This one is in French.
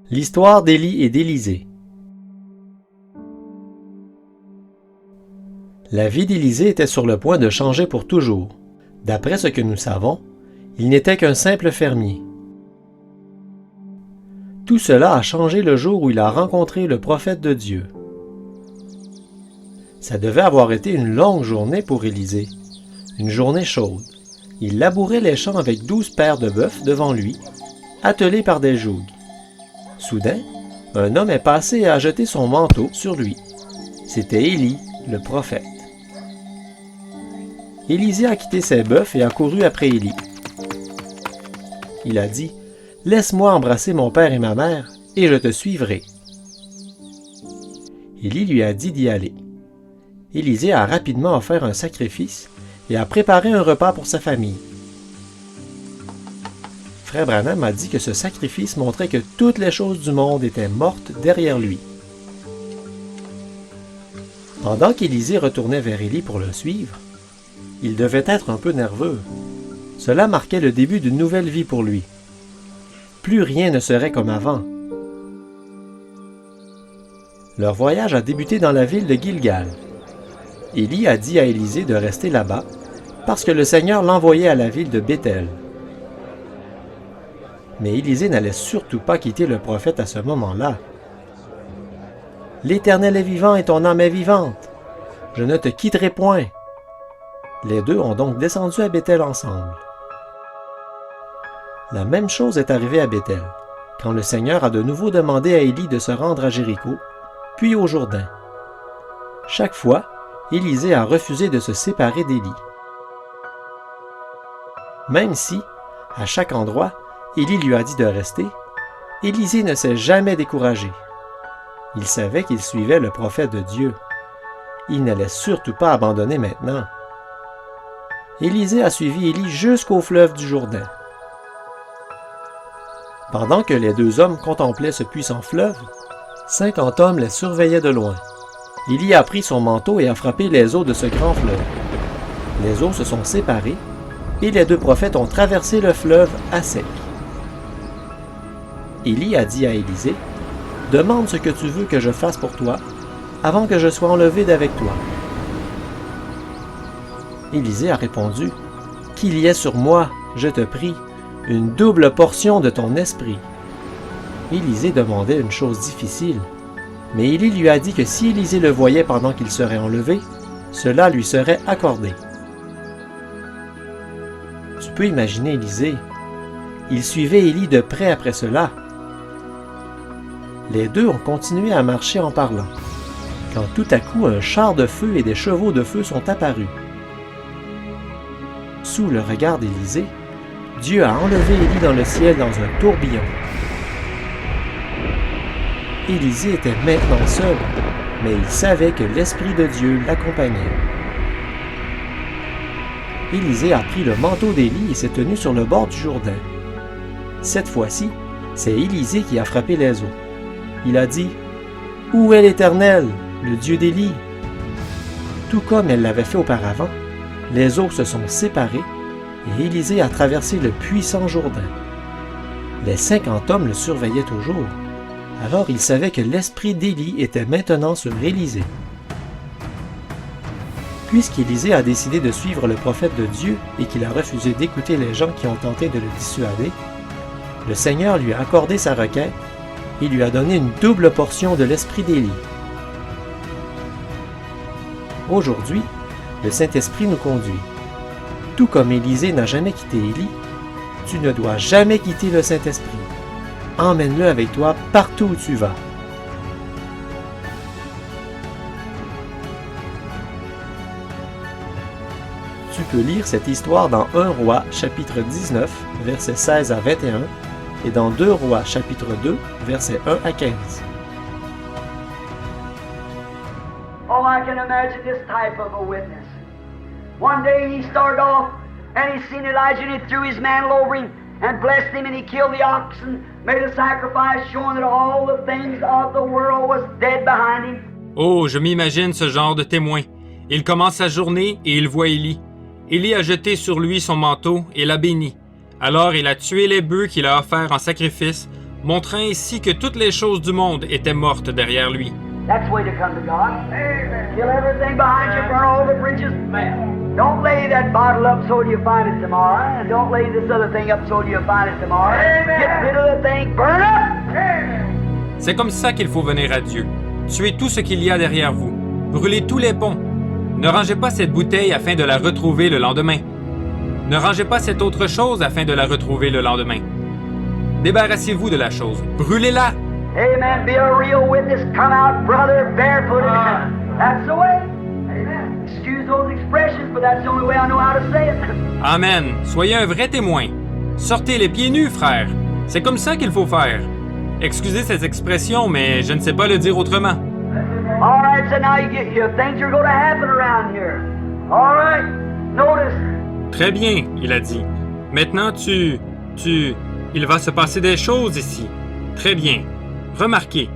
L'histoire d'Élie et d'Élisée. La vie d'Élisée était sur le point de changer pour toujours. D'après ce que nous savons, il n'était qu'un simple fermier. Tout cela a changé le jour où il a rencontré le prophète de Dieu. Ça devait avoir été une longue journée pour Élisée, une journée chaude. Il labourait les champs avec 12 paires de bœufs devant lui, attelés par des jougs. Soudain, un homme est passé et a jeté son manteau sur lui. C'était Élie, le prophète. Élisée a quitté ses bœufs et a couru après Élie. Il a dit, « Laisse-moi embrasser mon père et ma mère, et je te suivrai. » Élie lui a dit d'y aller. Élisée a rapidement offert un sacrifice et a préparé un repas pour sa famille. Frère Branham a dit que ce sacrifice montrait que toutes les choses du monde étaient mortes derrière lui. Pendant qu'Élisée retournait vers Élie pour le suivre, il devait être un peu nerveux. Cela marquait le début d'une nouvelle vie pour lui. Plus rien ne serait comme avant. Leur voyage a débuté dans la ville de Gilgal. Élie a dit à Élisée de rester là-bas parce que le Seigneur l'envoyait à la ville de Béthel. Mais Élisée n'allait surtout pas quitter le prophète à ce moment-là. « L'Éternel est vivant et ton âme est vivante. Je ne te quitterai point. » Les deux ont donc descendu à Béthel ensemble. La même chose est arrivée à Béthel, quand le Seigneur a de nouveau demandé à Élie de se rendre à Jéricho, puis au Jourdain. Chaque fois, Élisée a refusé de se séparer d'Élie. Même si, à chaque endroit, Élie lui a dit de rester, Élisée ne s'est jamais découragé. Il savait qu'il suivait le prophète de Dieu. Il n'allait surtout pas abandonner maintenant. Élisée a suivi Élie jusqu'au fleuve du Jourdain. Pendant que les deux hommes contemplaient ce puissant fleuve, 50 hommes les surveillaient de loin. Élie a pris son manteau et a frappé les eaux de ce grand fleuve. Les eaux se sont séparées et les deux prophètes ont traversé le fleuve à sec. Élie a dit à Élisée, « Demande ce que tu veux que je fasse pour toi, avant que je sois enlevé d'avec toi. » Élisée a répondu, « Qu'il y ait sur moi, je te prie, une double portion de ton esprit. » Élisée demandait une chose difficile, mais Élie lui a dit que si Élisée le voyait pendant qu'il serait enlevé, cela lui serait accordé. Tu peux imaginer Élisée. Il suivait Élie de près après cela. Les deux ont continué à marcher en parlant, quand tout à coup un char de feu et des chevaux de feu sont apparus. Sous le regard d'Élisée, Dieu a enlevé Élie dans le ciel dans un tourbillon. Élisée était maintenant seul, mais il savait que l'Esprit de Dieu l'accompagnait. Élisée a pris le manteau d'Élie et s'est tenu sur le bord du Jourdain. Cette fois-ci, c'est Élisée qui a frappé les eaux. Il a dit, « Où est l'Éternel, le Dieu d'Élie? » Tout comme elle l'avait fait auparavant, les eaux se sont séparées et Élisée a traversé le puissant Jourdain. Les 50 hommes le surveillaient toujours, alors il savait que l'esprit d'Élie était maintenant sur Élisée. Puisqu'Élisée a décidé de suivre le prophète de Dieu et qu'il a refusé d'écouter les gens qui ont tenté de le dissuader, le Seigneur lui a accordé sa requête et lui a donné une double portion de l'esprit d'Élie. Aujourd'hui, le Saint-Esprit nous conduit. Tout comme Élisée n'a jamais quitté Élie, tu ne dois jamais quitter le Saint-Esprit. Emmène-le avec toi partout où tu vas. Tu peux lire cette histoire dans 1 Roi, chapitre 19, versets 16 à 21, et dans 2 Rois, chapitre 2, versets 1 à 15. Oh, I can imagine this type of a witness. One day he started off and he seen Elijah and he threw his mantle over him and blessed him and he killed the oxen, made a sacrifice showing that all the things of the world was dead behind him. Oh, je m'imagine ce genre de témoin. Il commence sa journée et il voit Élie. Élie a jeté sur lui son manteau et l'a béni. Alors il a tué les bœufs qu'il a offerts en sacrifice montrant ainsi que toutes les choses du monde étaient mortes derrière lui. That's the way to come to God. Kill everything behind you, burn all the bridges. Don't lay that bottle up so you find it tomorrow, and don't lay this other thing up so you find it tomorrow. Get rid of the thing, burn up! C'est comme ça qu'il faut venir à Dieu. Tuez tout ce qu'il y a derrière vous. Brûlez tous les ponts. Ne rangez pas cette bouteille afin de la retrouver le lendemain. Ne rangez pas cette autre chose afin de la retrouver le lendemain. Débarrassez-vous de la chose. Brûlez-la. Amen. Be a real witness. Come out, brother, barefooted. That's the way. Amen. Excuse those expressions, but that's the only way I know how to say it. Amen. Soyez un vrai témoin. Sortez les pieds nus, frère. C'est comme ça qu'il faut faire. Excusez cette expression, mais je ne sais pas le dire autrement. All right, so now things are going to happen around here. All right. Notice. Très bien, il a dit. Maintenant, il va se passer des choses ici. Très bien. Remarquez,